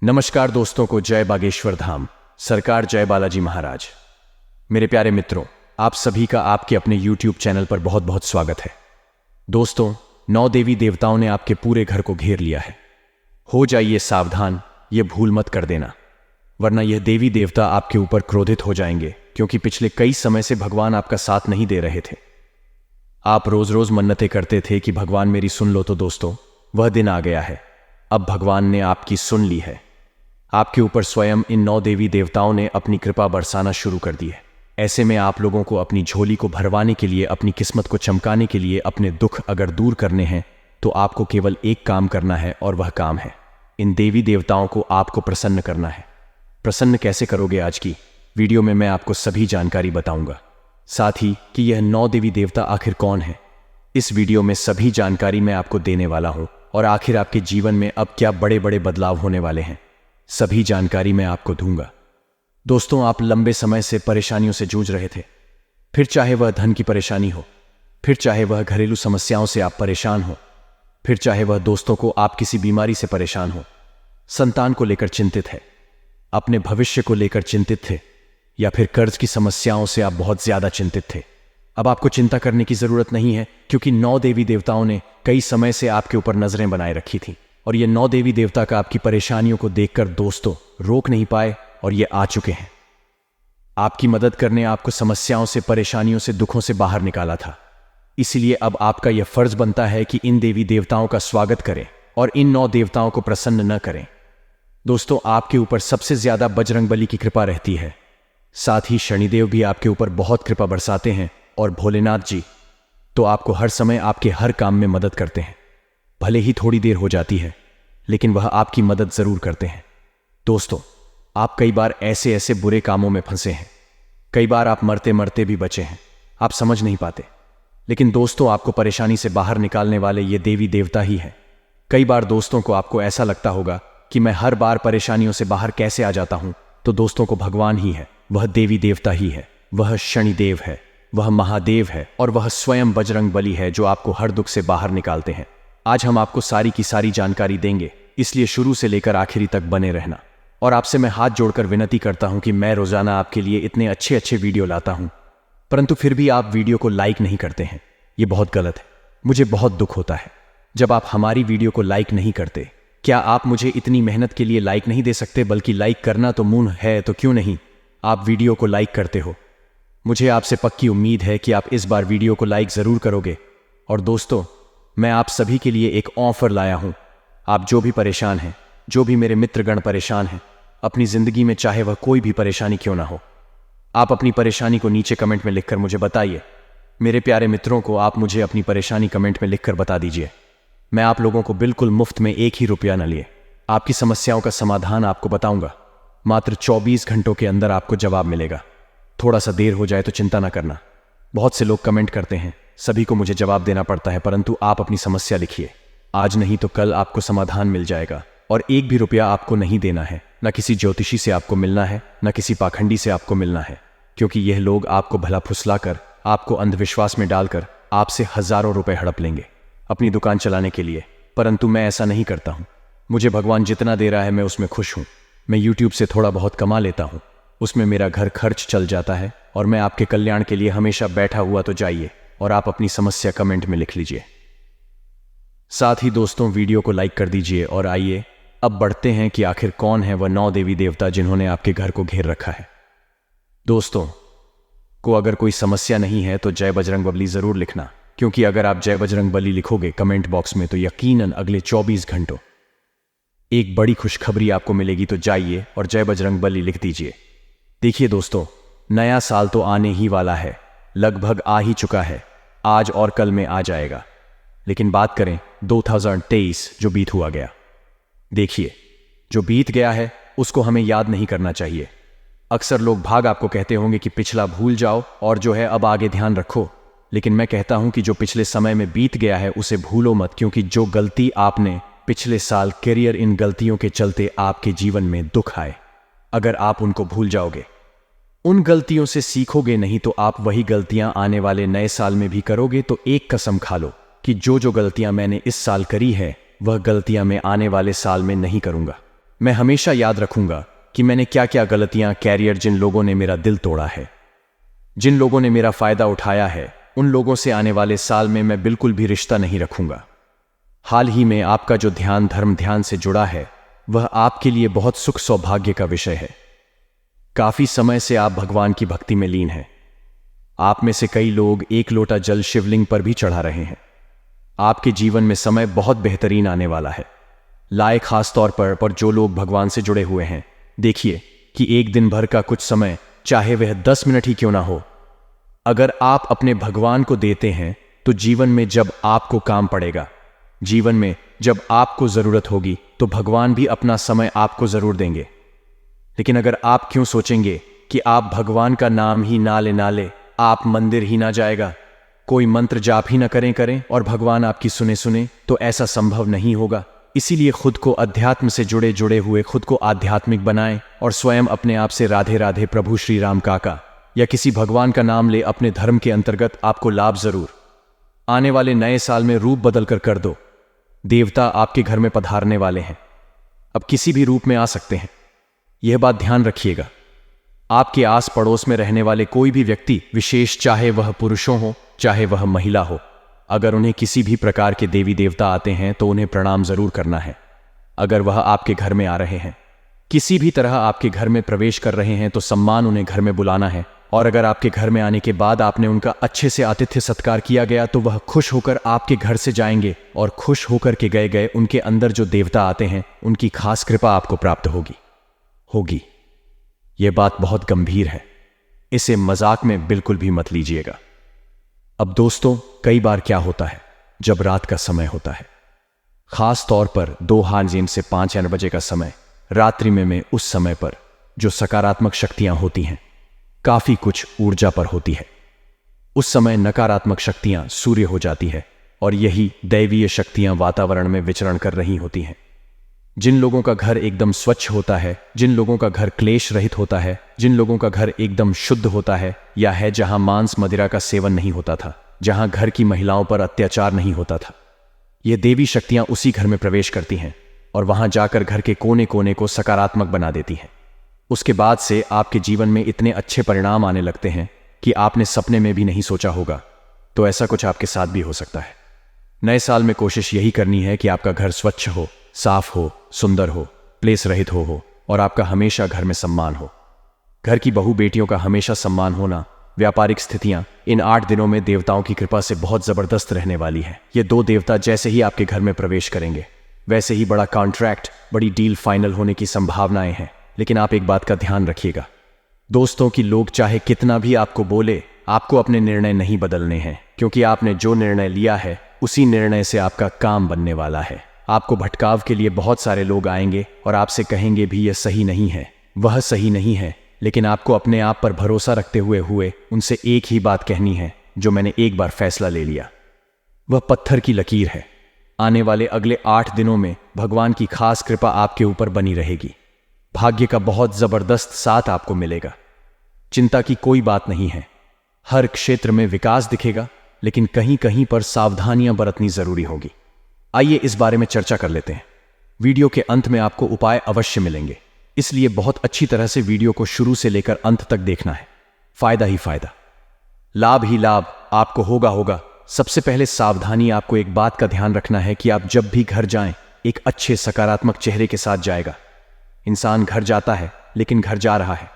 नमस्कार दोस्तों को जय बागेश्वर धाम, सरकार जय बालाजी महाराज। मेरे प्यारे मित्रों, आप सभी का आपके अपने YouTube चैनल पर बहुत बहुत स्वागत है। दोस्तों, 9 देवी देवताओं ने आपके पूरे घर को घेर लिया है। हो जाइए सावधान, ये भूल मत कर देना, वरना यह देवी देवता आपके ऊपर क्रोधित हो जाएंगे, क्योंकि पिछले कई समय से भगवान आपका साथ नहीं दे रहे थे। आप रोज रोज मन्नतें करते थे कि भगवान मेरी सुन लो, तो दोस्तों वह दिन आ गया है। अब भगवान ने आपकी सुन ली है। आपके ऊपर स्वयं इन 9 देवी देवताओं ने अपनी कृपा बरसाना शुरू कर दी है। ऐसे में आप लोगों को अपनी झोली को भरवाने के लिए, अपनी किस्मत को चमकाने के लिए, अपने दुख अगर दूर करने हैं तो आपको केवल एक काम करना है, और वह काम है इन देवी देवताओं को आपको प्रसन्न करना है। प्रसन्न कैसे करोगे, आज की वीडियो में मैं आपको सभी जानकारी बताऊंगा। साथ ही कि यह 9 देवी देवता आखिर कौन है, इस वीडियो में सभी जानकारी मैं आपको देने वाला हूं। और आखिर आपके जीवन में अब क्या बड़े बड़े बदलाव होने वाले हैं, सभी जानकारी मैं आपको दूंगा। दोस्तों, आप लंबे समय से परेशानियों से जूझ रहे थे, फिर चाहे वह धन की परेशानी हो, फिर चाहे वह घरेलू समस्याओं से आप परेशान हो, फिर चाहे वह दोस्तों को आप किसी बीमारी से परेशान हो, संतान को लेकर चिंतित है, अपने भविष्य को लेकर चिंतित थे, या फिर कर्ज की समस्याओं से आप बहुत ज्यादा चिंतित थे। अब आपको चिंता करने की जरूरत नहीं है, क्योंकि 9 देवी देवताओं ने कई समय से आपके ऊपर नजरें बनाए रखी थी। और ये 9 देवी देवता का आपकी परेशानियों को देखकर दोस्तों रोक नहीं पाए, और ये आ चुके हैं आपकी मदद करने। आपको समस्याओं से, परेशानियों से, दुखों से बाहर निकाला था। इसलिए अब आपका यह फर्ज बनता है कि इन देवी देवताओं का स्वागत करें और इन 9 देवताओं को प्रसन्न न करें। दोस्तों, आपके ऊपर सबसे ज्यादा बजरंगबली की कृपा रहती है। साथ ही शनिदेव भी आपके ऊपर बहुत कृपा बरसाते हैं, और भोलेनाथ जी तो आपको हर समय आपके हर काम में मदद करते हैं। भले ही थोड़ी देर हो जाती है, लेकिन वह आपकी मदद जरूर करते हैं। दोस्तों, आप कई बार ऐसे ऐसे बुरे कामों में फंसे हैं, कई बार आप मरते मरते भी बचे हैं, आप समझ नहीं पाते। लेकिन दोस्तों, आपको परेशानी से बाहर निकालने वाले ये देवी देवता ही हैं। कई बार दोस्तों को आपको ऐसा लगता होगा कि मैं हर बार परेशानियों से बाहर कैसे आ जाता हूं, तो दोस्तों को भगवान ही है, वह देवी देवता ही है, वह शनिदेव है, वह महादेव है, और वह स्वयं बजरंगबली है जो आपको हर दुख से बाहर निकालते हैं। आज हम आपको सारी की सारी जानकारी देंगे, इसलिए शुरू से लेकर आखिरी तक बने रहना। और आपसे मैं हाथ जोड़कर विनती करता हूं कि मैं रोजाना आपके लिए इतने अच्छे अच्छे वीडियो लाता हूं, परंतु फिर भी आप वीडियो को लाइक नहीं करते हैं। यह बहुत गलत है। मुझे बहुत दुख होता है जब आप हमारी वीडियो को लाइक नहीं करते। क्या आप मुझे इतनी मेहनत के लिए लाइक नहीं दे सकते? बल्कि लाइक करना तो मूल है, तो क्यों नहीं आप वीडियो को लाइक करते हो? मुझे आपसे पक्की उम्मीद है कि आप इस बार वीडियो को लाइक जरूर करोगे। और दोस्तों, मैं आप सभी के लिए एक ऑफर लाया हूं। आप जो भी परेशान हैं, जो भी मेरे मित्रगण परेशान हैं अपनी जिंदगी में, चाहे वह कोई भी परेशानी क्यों ना हो, आप अपनी परेशानी को नीचे कमेंट में लिखकर मुझे बताइए। मेरे प्यारे मित्रों को आप मुझे अपनी परेशानी कमेंट में लिखकर बता दीजिए। मैं आप लोगों को बिल्कुल मुफ्त में 1 ही रुपया न लिए आपकी समस्याओं का समाधान आपको बताऊंगा। मात्र 24 घंटों के अंदर आपको जवाब मिलेगा। थोड़ा सा देर हो जाए तो चिंता ना करना। बहुत से लोग कमेंट करते हैं, सभी को मुझे जवाब देना पड़ता है, परंतु आप अपनी समस्या लिखिए। आज नहीं तो कल आपको समाधान मिल जाएगा। और 1 भी रुपया आपको नहीं देना है, न किसी ज्योतिषी से आपको मिलना है, न किसी पाखंडी से आपको मिलना है, क्योंकि यह लोग आपको भला फुसलाकर, आपको अंधविश्वास में डालकर आपसे हजारों रुपए हड़प लेंगे अपनी दुकान चलाने के लिए। परंतु मैं ऐसा नहीं करता हूं। मुझे भगवान जितना दे रहा है मैं उसमें खुश हूं। मैं YouTube से थोड़ा बहुत कमा लेता हूं, उसमें मेरा घर खर्च चल जाता है, और मैं आपके कल्याण के लिए हमेशा बैठा हुआ। तो जाइए और आप अपनी समस्या कमेंट में लिख लीजिए। साथ ही दोस्तों, वीडियो को लाइक कर दीजिए। और आइए अब बढ़ते हैं कि आखिर कौन है वह 9 देवी देवता जिन्होंने आपके घर को घेर रखा है। दोस्तों को अगर कोई समस्या नहीं है तो जय बजरंगबली जरूर लिखना, क्योंकि अगर आप जय बजरंगबली लिखोगे कमेंट बॉक्स में तो यकीनन अगले 24 घंटों एक बड़ी खुशखबरी आपको मिलेगी। तो जाइए और जय बजरंगबली लिख दीजिए। देखिए दोस्तों, नया साल तो आने ही वाला है, लगभग आ ही चुका है, आज और कल में आ जाएगा। लेकिन बात करें 2023 जो बीत हुआ गया, देखिए जो बीत गया है उसको हमें याद नहीं करना चाहिए। अक्सर लोग भाग आपको कहते होंगे कि पिछला भूल जाओ और जो है अब आगे ध्यान रखो। लेकिन मैं कहता हूं कि जो पिछले समय में बीत गया है उसे भूलो मत, क्योंकि जो गलती आपने पिछले साल करियर, इन गलतियों के चलते आपके जीवन में दुख आए, अगर आप उनको भूल जाओगे, उन गलतियों से सीखोगे नहीं, तो आप वही गलतियां आने वाले नए साल में भी करोगे। तो एक कसम खा लो कि जो जो गलतियां मैंने इस साल करी है वह गलतियां मैं आने वाले साल में नहीं करूंगा। मैं हमेशा याद रखूंगा कि मैंने क्या क्या गलतियां कैरियर, जिन लोगों ने मेरा दिल तोड़ा है, जिन लोगों ने मेरा फायदा उठाया है, उन लोगों से आने वाले साल में मैं बिल्कुल भी रिश्ता नहीं रखूंगा। हाल ही में आपका जो ध्यान धर्म ध्यान से जुड़ा है, वह आपके लिए बहुत सुख सौभाग्य का विषय है। काफी समय से आप भगवान की भक्ति में लीन हैं। आप में से कई लोग एक लोटा जल शिवलिंग पर भी चढ़ा रहे हैं। आपके जीवन में समय बहुत बेहतरीन आने वाला है। लाए खास तौर पर जो लोग भगवान से जुड़े हुए हैं, देखिए कि एक दिन भर का कुछ समय, चाहे वह 10 मिनट ही क्यों ना हो, अगर आप अपने भगवान को देते हैं तो जीवन में जब आपको काम पड़ेगा, जीवन में जब आपको जरूरत होगी, तो भगवान भी अपना समय आपको जरूर देंगे। लेकिन अगर आप क्यों सोचेंगे कि आप भगवान का नाम ही ना ले, आप मंदिर ही ना जाएगा, कोई मंत्र जाप ही ना करें और भगवान आपकी सुने, तो ऐसा संभव नहीं होगा। इसीलिए खुद को अध्यात्म से जुड़े हुए खुद को आध्यात्मिक बनाएं और स्वयं अपने आप से राधे राधे प्रभु श्री राम काका या किसी भगवान का नाम ले। अपने धर्म के अंतर्गत आपको लाभ जरूर। आने वाले नए साल में रूप बदल कर दो। देवता आपके घर में पधारने वाले हैं, अब किसी भी रूप में आ सकते हैं। यह बात ध्यान रखिएगा। आपके आस पड़ोस में रहने वाले कोई भी व्यक्ति विशेष, चाहे वह पुरुषों हो चाहे वह महिला हो, अगर उन्हें किसी भी प्रकार के देवी देवता आते हैं तो उन्हें प्रणाम जरूर करना है। अगर वह आपके घर में आ रहे हैं, किसी भी तरह आपके घर में प्रवेश कर रहे हैं, तो सम्मान उन्हें घर में बुलाना है। और अगर आपके घर में आने के बाद आपने उनका अच्छे से आतिथ्य सत्कार किया गया, तो वह खुश होकर आपके घर से जाएंगे और खुश होकर के गए उनके अंदर जो देवता आते हैं, उनकी खास कृपा आपको प्राप्त होगी। यह बात बहुत गंभीर है, इसे मजाक में बिल्कुल भी मत लीजिएगा। अब दोस्तों, कई बार क्या होता है, जब रात का समय होता है, खास तौर पर 2 AM से 5 AM बजे का समय, रात्रि में उस समय पर जो सकारात्मक शक्तियां होती हैं, काफी कुछ ऊर्जा पर होती है। उस समय नकारात्मक शक्तियां सूर्य हो जाती है और यही दैवीय शक्तियां वातावरण में विचरण कर रही होती हैं। जिन लोगों का घर एकदम स्वच्छ होता है, जिन लोगों का घर क्लेश रहित होता है, जिन लोगों का घर एकदम शुद्ध होता है, या है जहां मांस मदिरा का सेवन नहीं होता था, जहां घर की महिलाओं पर अत्याचार नहीं होता था, ये देवी शक्तियां उसी घर में प्रवेश करती हैं और वहां जाकर घर के कोने कोने को सकारात्मक बना देती हैं। उसके बाद से आपके जीवन में इतने अच्छे परिणाम आने लगते हैं कि आपने सपने में भी नहीं सोचा होगा। तो ऐसा कुछ आपके साथ भी हो सकता है। नए साल में कोशिश यही करनी है कि आपका घर स्वच्छ हो, साफ हो, सुंदर हो, क्लेश रहित हो और आपका हमेशा घर में सम्मान हो। घर की बहू बेटियों का हमेशा सम्मान होना। व्यापारिक स्थितियां इन 8 दिनों में देवताओं की कृपा से बहुत जबरदस्त रहने वाली है। ये 2 देवता जैसे ही आपके घर में प्रवेश करेंगे, वैसे ही बड़ा कॉन्ट्रैक्ट, बड़ी डील फाइनल होने की संभावनाएं हैं। लेकिन आप एक बात का ध्यान रखिएगा दोस्तों, कि लोग चाहे कितना भी आपको बोले, आपको अपने निर्णय नहीं बदलने हैं, क्योंकि आपने जो निर्णय लिया है उसी निर्णय से आपका काम बनने वाला है। आपको भटकाव के लिए बहुत सारे लोग आएंगे और आपसे कहेंगे भी यह सही नहीं है, वह सही नहीं है, लेकिन आपको अपने आप पर भरोसा रखते हुए उनसे एक ही बात कहनी है, जो मैंने एक बार फैसला ले लिया, वह पत्थर की लकीर है। आने वाले अगले 8 दिनों में भगवान की खास कृपा आपके ऊपर बनी रहेगी। भाग्य का बहुत जबरदस्त साथ आपको मिलेगा। चिंता की कोई बात नहीं है। हर क्षेत्र में विकास दिखेगा, लेकिन कहीं कहीं पर सावधानियां बरतनी जरूरी होगी। आइए इस बारे में चर्चा कर लेते हैं। वीडियो के अंत में आपको उपाय अवश्य मिलेंगे, इसलिए बहुत अच्छी तरह से वीडियो को शुरू से लेकर अंत तक देखना है। फायदा ही फायदा, लाभ ही लाभ आपको होगा। सबसे पहले सावधानी, आपको एक बात का ध्यान रखना है कि आप जब भी घर जाएं, एक अच्छे सकारात्मक चेहरे के साथ जाएगा। इंसान घर जाता है, लेकिन घर जा रहा है।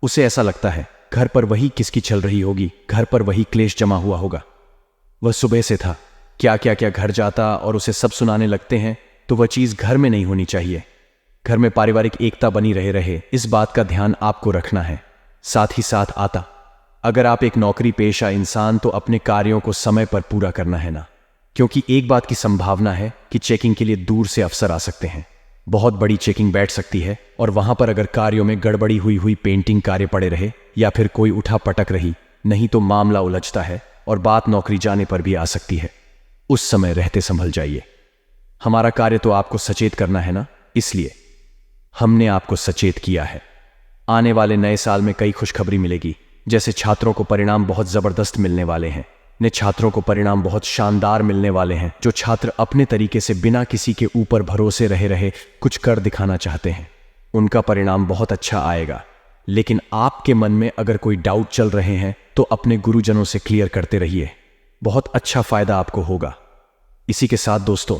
उसे ऐसा लगता है घर पर वही किसकी चल रही होगी, घर पर वही क्लेश जमा हुआ होगा। वह सुबह से था, क्या घर जाता और उसे सब सुनाने लगते हैं, तो वह चीज घर में नहीं होनी चाहिए। घर में पारिवारिक एकता बनी रहे, इस बात का ध्यान आपको रखना है। साथ ही साथ अगर आप एक नौकरी पेशा इंसान, तो अपने कार्यों को समय पर पूरा करना है ना, क्योंकि एक बात की संभावना है कि चेकिंग के लिए दूर से अफसर आ सकते हैं। बहुत बड़ी चेकिंग बैठ सकती है और वहां पर अगर कार्यों में गड़बड़ी हुई पेंटिंग कार्य पड़े रहे या फिर कोई उठा पटक रही, नहीं तो मामला उलझता है और बात नौकरी जाने पर भी आ सकती है। उस समय रहते संभल जाइए। हमारा कार्य तो आपको सचेत करना है ना, इसलिए हमने आपको सचेत किया है। आने वाले नए साल में कई खुशखबरी मिलेगी, जैसे छात्रों को परिणाम बहुत जबरदस्त मिलने वाले हैं। ने छात्रों को परिणाम बहुत शानदार मिलने वाले हैं। जो छात्र अपने तरीके से बिना किसी के ऊपर भरोसे रहे कुछ कर दिखाना चाहते हैं, उनका परिणाम बहुत अच्छा आएगा। लेकिन आपके मन में अगर कोई डाउट चल रहे हैं तो अपने गुरुजनों से क्लियर करते रहिए, बहुत अच्छा फायदा आपको होगा। इसी के साथ दोस्तों,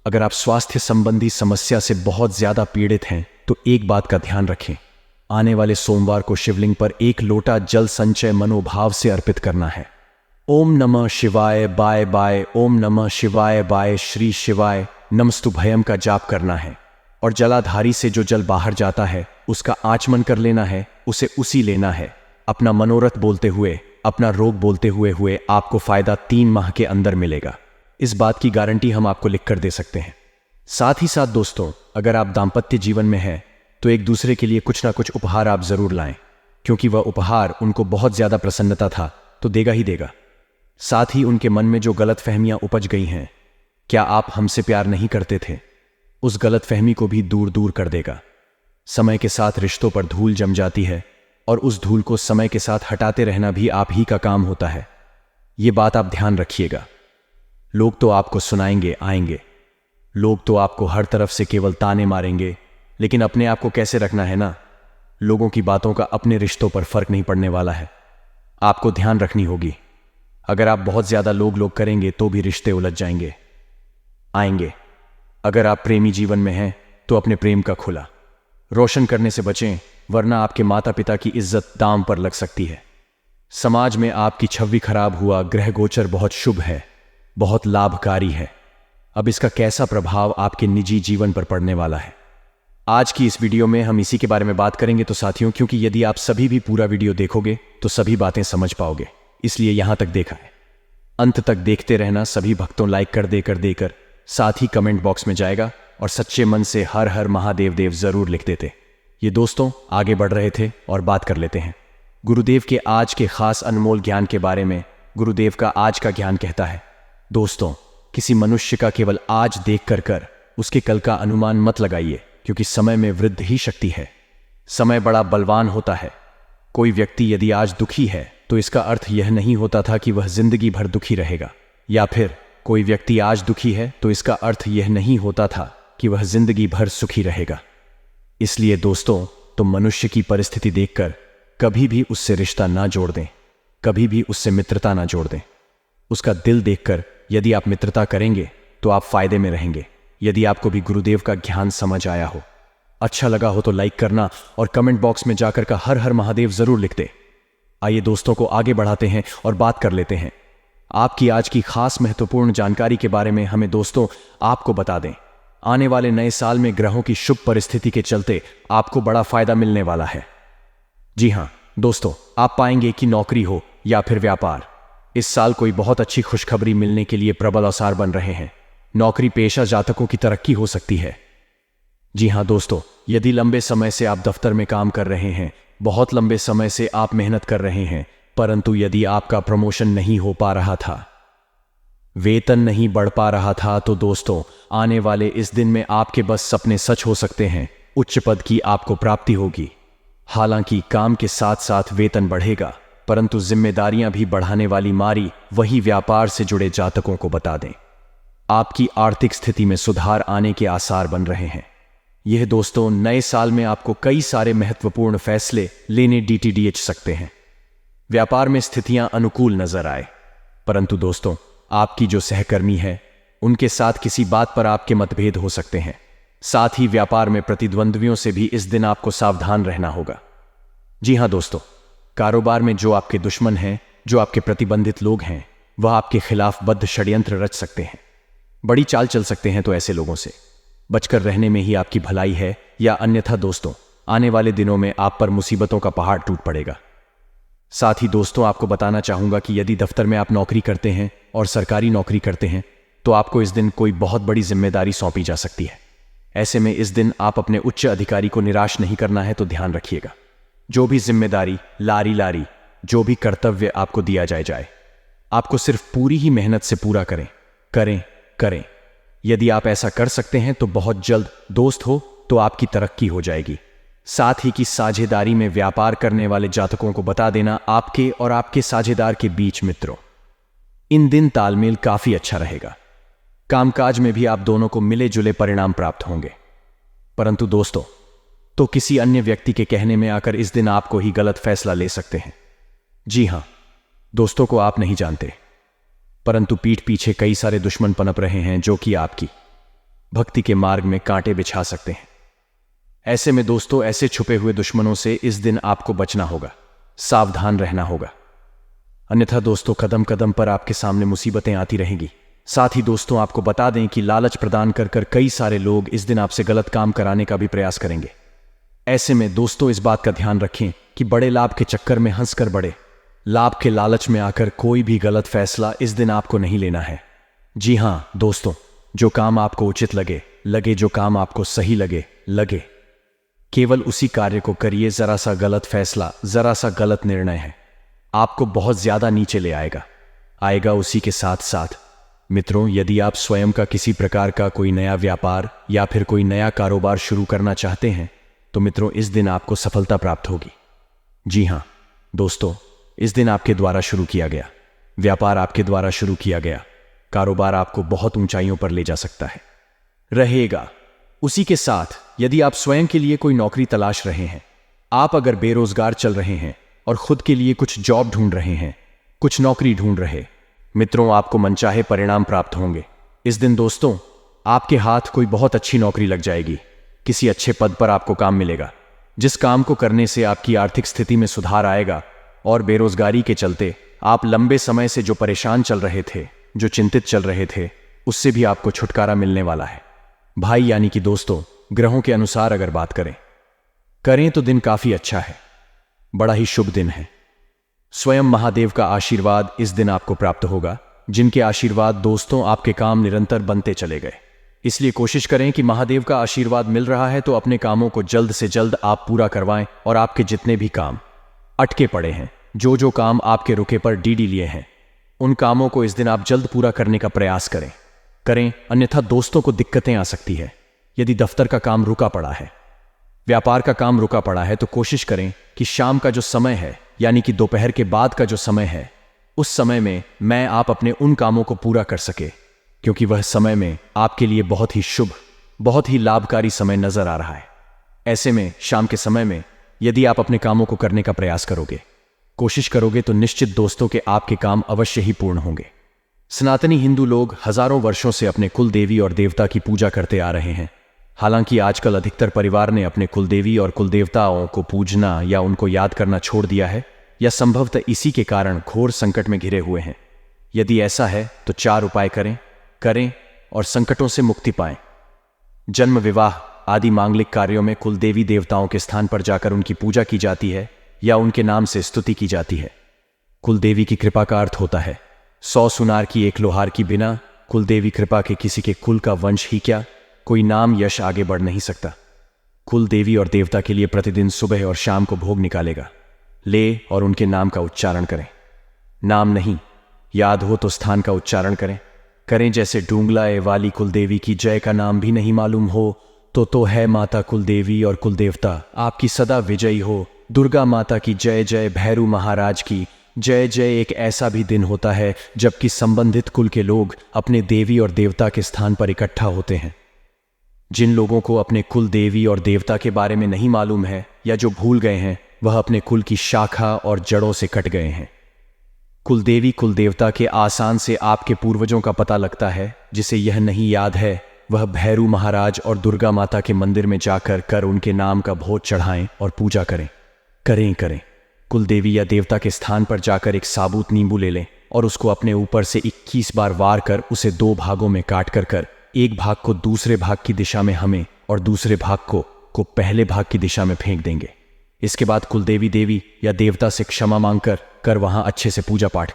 अगर आप स्वास्थ्य संबंधी समस्या से बहुत ज्यादा पीड़ित हैं तो एक बात का ध्यान रखें, आने वाले सोमवार को शिवलिंग पर 1 लोटा जल संचय मनोभाव से अर्पित करना है। ओम नमः शिवाय बाय बाय, ओम नमः शिवाय बाय, श्री शिवाय नमस्तुभयम का जाप करना है। और जलाधारी से जो जल बाहर जाता है उसका आचमन कर लेना है, उसे उसी लेना है। अपना मनोरथ बोलते हुए, अपना रोग बोलते हुए आपको फायदा 3 माह के अंदर मिलेगा। इस बात की गारंटी हम आपको लिखकर दे सकते हैं। साथ ही साथ दोस्तों, अगर आप दाम्पत्य जीवन में हैं तो एक दूसरे के लिए कुछ ना कुछ उपहार आप जरूर लाएं, क्योंकि वह उपहार उनको बहुत ज्यादा प्रसन्नता था तो देगा ही देगा। साथ ही उनके मन में जो गलतफहमियां उपज गई हैं, क्या आप हमसे प्यार नहीं करते थे, उस गलतफहमी को भी दूर दूर कर देगा। समय के साथ रिश्तों पर धूल जम जाती है और उस धूल को समय के साथ हटाते रहना भी आप ही का काम होता है। ये बात आप ध्यान रखिएगा। लोग तो आपको सुनाएंगे आएंगे, लोग तो आपको हर तरफ से केवल ताने मारेंगे, लेकिन अपने आप को कैसे रखना है ना, लोगों की बातों का अपने रिश्तों पर फर्क नहीं पड़ने वाला है। आपको ध्यान रखनी होगी। अगर आप बहुत ज्यादा लोग करेंगे तो भी रिश्ते उलझ जाएंगे आएंगे। अगर आप प्रेमी जीवन में हैं तो अपने प्रेम का खुला रोशन करने से बचें, वरना आपके माता पिता की इज्जत दांव पर लग सकती है। समाज में आपकी छवि खराब हुआ ग्रह गोचर बहुत शुभ है, बहुत लाभकारी है। अब इसका कैसा प्रभाव आपके निजी जीवन पर पड़ने वाला है, आज की इस वीडियो में हम इसी के बारे में बात करेंगे। तो साथियों, क्योंकि यदि आप सभी भी पूरा वीडियो देखोगे तो सभी बातें समझ पाओगे, इसलिए यहां तक देखा है, अंत तक देखते रहना। सभी भक्तों लाइक कर देकर साथ ही कमेंट बॉक्स में जाएगा और सच्चे मन से हर हर महादेव देव जरूर लिख देते। ये दोस्तों आगे बढ़ रहे थे और बात कर लेते हैं गुरुदेव के आज के खास अनमोल ज्ञान के बारे में। गुरुदेव का आज का ज्ञान कहता है, दोस्तों, किसी मनुष्य का केवल आज देख कर उसके कल का अनुमान मत लगाइए, क्योंकि समय में वृद्धि ही शक्ति है। समय बड़ा बलवान होता है। कोई व्यक्ति यदि आज दुखी है तो इसका अर्थ यह नहीं होता था कि वह जिंदगी भर दुखी रहेगा, या फिर कोई व्यक्ति आज दुखी है तो इसका अर्थ यह नहीं होता था कि वह जिंदगी भर सुखी रहेगा। इसलिए दोस्तों, तुम मनुष्य की परिस्थिति देखकर कभी भी उससे रिश्ता ना जोड़ दें, कभी भी उससे मित्रता ना जोड़ दें। उसका दिल देखकर यदि आप मित्रता करेंगे तो आप फायदे में रहेंगे। यदि आपको भी गुरुदेव का ज्ञान समझ आया हो, अच्छा लगा हो तो लाइक करना और कमेंट बॉक्स में जाकर का हर हर महादेव जरूर लिख दे। आइए दोस्तों को आगे बढ़ाते हैं और बात कर लेते हैं आपकी आज की खास महत्वपूर्ण जानकारी के बारे में। हमें दोस्तों आपको बता दें, आने वाले नए साल में ग्रहों की शुभ परिस्थिति के चलते आपको बड़ा फायदा मिलने वाला है। जी हां दोस्तों, आप पाएंगे कि नौकरी हो या फिर व्यापार, इस साल कोई बहुत अच्छी खुशखबरी मिलने के लिए प्रबल आसार बन रहे हैं। नौकरी पेशा जातकों की तरक्की हो सकती है। जी हां दोस्तों, यदि लंबे समय से आप दफ्तर में काम कर रहे हैं, बहुत लंबे समय से आप मेहनत कर रहे हैं, परंतु यदि आपका प्रमोशन नहीं हो पा रहा था, वेतन नहीं बढ़ पा रहा था, तो दोस्तों आने वाले इस दिन में आपके बस सपने सच हो सकते हैं। उच्च पद की आपको प्राप्ति होगी। हालांकि काम के साथ साथ वेतन बढ़ेगा, परंतु जिम्मेदारियां भी बढ़ाने वाली मारी वही व्यापार से जुड़े जातकों को बता दें। आपकी आर्थिक स्थिति में सुधार आने के आसार बन रहे हैं। यह दोस्तों नए साल में आपको कई सारे महत्वपूर्ण फैसले लेने DTDH सकते हैं। व्यापार में स्थितियां अनुकूल नजर आए, परंतु दोस्तों आपकी जो सहकर्मी है उनके साथ किसी बात पर आपके मतभेद हो सकते हैं। साथ ही व्यापार में प्रतिद्वंद्वियों से भी इस दिन आपको सावधान रहना होगा। जी हां दोस्तों, कारोबार में जो आपके दुश्मन हैं, जो आपके प्रतिबंधित लोग हैं, वह आपके खिलाफ बद्ध षड्यंत्र रच सकते हैं, बड़ी चाल चल सकते हैं। तो ऐसे लोगों से बचकर रहने में ही आपकी भलाई है, या अन्यथा दोस्तों आने वाले दिनों में आप पर मुसीबतों का पहाड़ टूट पड़ेगा। साथ ही दोस्तों आपको बताना चाहूंगा कि यदि दफ्तर में आप नौकरी करते हैं और सरकारी नौकरी करते हैं तो आपको इस दिन कोई बहुत बड़ी जिम्मेदारी सौंपी जा सकती है। ऐसे में इस दिन आप अपने उच्च अधिकारी को निराश नहीं करना है, तो ध्यान रखिएगा। जो भी जिम्मेदारी लारी जो भी कर्तव्य आपको दिया जाए, आपको सिर्फ पूरी ही मेहनत से पूरा करें। यदि आप ऐसा कर सकते हैं तो बहुत जल्द दोस्त हो तो आपकी तरक्की हो जाएगी। साथ ही कि साझेदारी में व्यापार करने वाले जातकों को बता देना, आपके और आपके साझेदार के बीच मित्रों इन दिन तालमेल काफी अच्छा रहेगा। कामकाज में भी आप दोनों को मिले जुले परिणाम प्राप्त होंगे। परंतु दोस्तों, तो किसी अन्य व्यक्ति के कहने में आकर इस दिन आपको ही गलत फैसला ले सकते हैं। जी हां, दोस्तों को आप नहीं जानते, परंतु पीठ पीछे कई सारे दुश्मन पनप रहे हैं जो कि आपकी भक्ति के मार्ग में कांटे बिछा सकते हैं। ऐसे में दोस्तों, ऐसे छुपे हुए दुश्मनों से इस दिन आपको बचना होगा, सावधान रहना होगा। अन्यथा दोस्तों, कदम कदम पर आपके सामने मुसीबतें आती रहेंगी। साथ ही दोस्तों, आपको बता दें कि लालच प्रदान कर कर कई सारे लोग इस दिन आपसे गलत काम कराने का भी प्रयास करेंगे। ऐसे में दोस्तों, इस बात का ध्यान रखें कि बड़े लाभ के चक्कर में हंसकर बड़े लाभ के लालच में आकर कोई भी गलत फैसला इस दिन आपको नहीं लेना है। जी हां दोस्तों, जो काम आपको उचित लगे, जो काम आपको सही लगे, केवल उसी कार्य को करिए। जरा सा गलत फैसला, जरा सा गलत निर्णय है, आपको बहुत ज्यादा नीचे ले आएगा। उसी के साथ साथ मित्रों, यदि आप स्वयं का किसी प्रकार का कोई नया व्यापार या फिर कोई नया कारोबार शुरू करना चाहते हैं तो मित्रों, इस दिन आपको सफलता प्राप्त होगी। जी हां दोस्तों, इस दिन आपके द्वारा शुरू किया गया व्यापार, आपके द्वारा शुरू किया गया कारोबार आपको बहुत ऊंचाइयों पर ले जा सकता है रहेगा। उसी के साथ यदि आप स्वयं के लिए कोई नौकरी तलाश रहे हैं, आप अगर बेरोजगार चल रहे हैं और खुद के लिए कुछ जॉब ढूंढ रहे हैं, कुछ नौकरी ढूंढ रहे मित्रों, आपको मनचाहे परिणाम प्राप्त होंगे। इस दिन दोस्तों, आपके हाथ कोई बहुत अच्छी नौकरी लग जाएगी। किसी अच्छे पद पर आपको काम मिलेगा, जिस काम को करने से आपकी आर्थिक स्थिति में सुधार आएगा और बेरोजगारी के चलते आप लंबे समय से जो परेशान चल रहे थे, जो चिंतित चल रहे थे, उससे भी आपको छुटकारा मिलने वाला है भाई। यानी कि दोस्तों, ग्रहों के अनुसार अगर बात करें तो दिन काफी अच्छा है, बड़ा ही शुभ दिन है। स्वयं महादेव का आशीर्वाद इस दिन आपको प्राप्त होगा, जिनके आशीर्वाद दोस्तों आपके काम निरंतर बनते चले गए। इसलिए कोशिश करें कि महादेव का आशीर्वाद मिल रहा है तो अपने कामों को जल्द से जल्द आप पूरा करवाएं और आपके जितने भी काम अटके पड़े हैं, जो काम आपके रुके पर डीडी लिए हैं, उन कामों को इस दिन आप जल्द पूरा करने का प्रयास करें। अन्यथा दोस्तों को दिक्कतें आ सकती है। यदि दफ्तर का काम रुका पड़ा है, व्यापार का काम रुका पड़ा है, तो कोशिश करें कि शाम का जो समय है, यानी कि दोपहर के बाद का जो समय है, उस समय में आप अपने उन कामों को पूरा कर सके, क्योंकि वह समय में आपके लिए बहुत ही शुभ, बहुत ही लाभकारी समय नजर आ रहा है। ऐसे में शाम के समय में यदि आप अपने कामों को करने का प्रयास करोगे, कोशिश करोगे, तो निश्चित दोस्तों के आपके काम अवश्य ही पूर्ण होंगे। सनातनी हिंदू लोग हजारों वर्षों से अपने कुल देवी और देवता की पूजा करते आ रहे हैं। हालांकि आजकल अधिकतर परिवार ने अपने कुल देवी और कुल देवताओं को पूजना या उनको याद करना छोड़ दिया है, या संभवतः इसी के कारण घोर संकट में घिरे हुए हैं। यदि ऐसा है तो 4 उपाय करें और संकटों से मुक्ति पाएं। जन्म, विवाह आदि मांगलिक कार्यों में कुल देवी देवताओं के स्थान पर जाकर उनकी पूजा की जाती है या उनके नाम से स्तुति की जाती है। कुल देवी की कृपा का अर्थ होता है 100 सुनार की 1 लोहार की बिना कुल देवी कृपा के किसी के कुल का वंश ही क्या, कोई नाम यश आगे बढ़ नहीं सकता। कुल देवी और देवता के लिए प्रतिदिन सुबह और शाम को भोग निकालेगा ले और उनके नाम का उच्चारण करें। नाम नहीं याद हो तो स्थान का उच्चारण करें। जैसे डूंगलाए वाली कुल देवी की जय का नाम भी नहीं मालूम हो तो है माता कुल देवी और कुल देवता आपकी सदा विजयी हो। दुर्गा माता की जय जय, भैरू महाराज की जय जय। एक ऐसा भी दिन होता है जबकि संबंधित कुल के लोग अपने देवी और देवता के स्थान पर इकट्ठा होते हैं। जिन लोगों को अपने कुल देवी और देवता के बारे में नहीं मालूम है या जो भूल गए हैं, वह अपने कुल की शाखा और जड़ों से कट गए हैं। कुल देवी कुल देवता के आसान से आपके पूर्वजों का पता लगता है। जिसे यह नहीं याद है वह भैरू महाराज और दुर्गा माता के मंदिर में जाकर उनके नाम का भोग चढ़ाएं और पूजा करें। कुल देवी या देवता के स्थान पर जाकर एक साबुत नींबू ले लें और उसको अपने ऊपर से 21 बार वार कर उसे 2 भागों में काट कर एक भाग को दूसरे भाग की दिशा में हमें और दूसरे भाग को पहले भाग की दिशा में फेंक देंगे। इसके बाद कुल देवी या देवता से क्षमा मांगकर वहां अच्छे से पूजा पाठ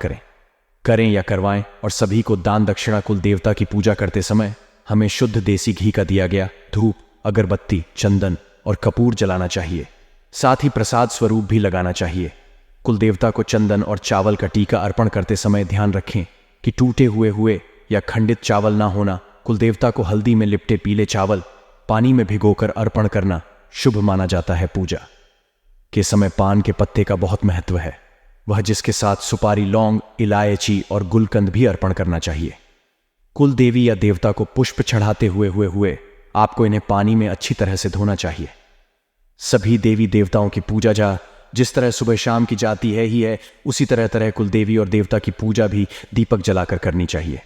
करें या करवाएं। और सभी को दान दक्षिणा कुल देवता की पूजा करते समय हमें शुद्ध देसी घी का दिया गया धूप, अगरबत्ती, चंदन और कपूर जलाना चाहिए। साथ ही प्रसाद स्वरूप भी लगाना चाहिए। कुल देवता को चंदन और चावल का टीका अर्पण करते समय ध्यान रखें कि टूटे हुए या खंडित चावल ना होना। कुल देवता को हल्दी में लिपटे पीले चावल पानी में भिगोकर अर्पण करना शुभ माना जाता है। पूजा के समय पान के पत्ते का बहुत महत्व है। वह जिसके साथ सुपारी, लौंग, इलायची और गुलकंद भी अर्पण करना चाहिए। कुल देवी या देवता को पुष्प चढ़ाते हुए आपको इन्हें पानी में अच्छी तरह से धोना चाहिए। सभी देवी देवताओं की पूजा जिस तरह सुबह शाम की जाती है ही है, उसी तरह कुल देवी और देवता की पूजा भी दीपक जलाकर करनी चाहिए।